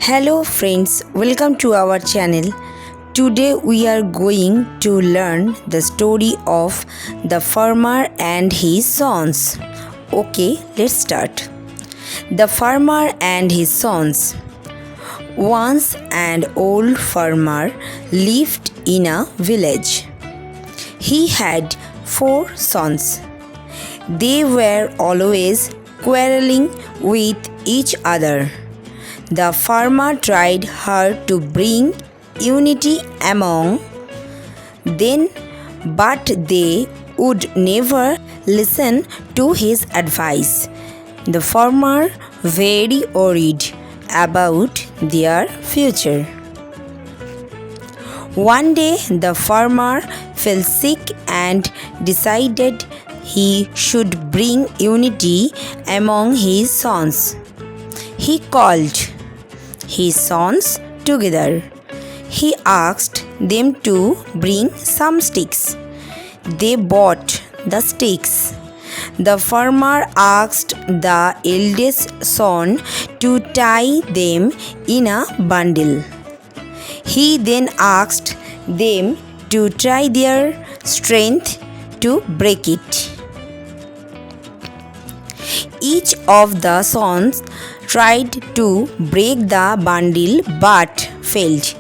Hello friends, welcome to our channel. Today we are going to learn the story of the farmer and his sons. Okay, let's start. The farmer and his sons. Once an old farmer lived in a village. He had 4 sons. They were always quarreling with each other. The farmer tried hard to bring unity among them, but they would never listen to his advice. The farmer very worried about their future. One day the farmer fell sick and decided he should bring unity among his sons. He called his sons together. He asked them to bring some sticks. They bought the sticks. The farmer asked the eldest son to tie them in a bundle. He then asked them to try their strength to break it. Each of the sons tried to break the bundle but failed.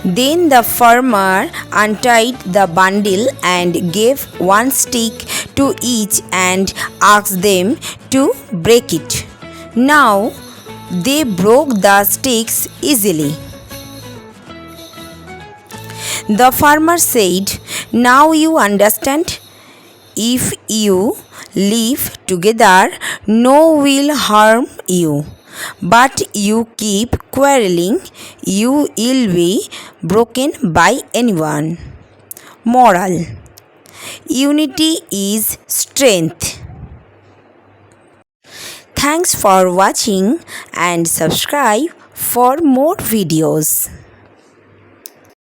Then the farmer untied the bundle and gave one stick to each and asked them to break it. Now they broke the sticks easily. The farmer said, "Now you understand? If you live together, no one will harm you. But you keep quarreling, you will be broken by anyone." Moral: Unity is strength. Thanks for watching and subscribe for more videos.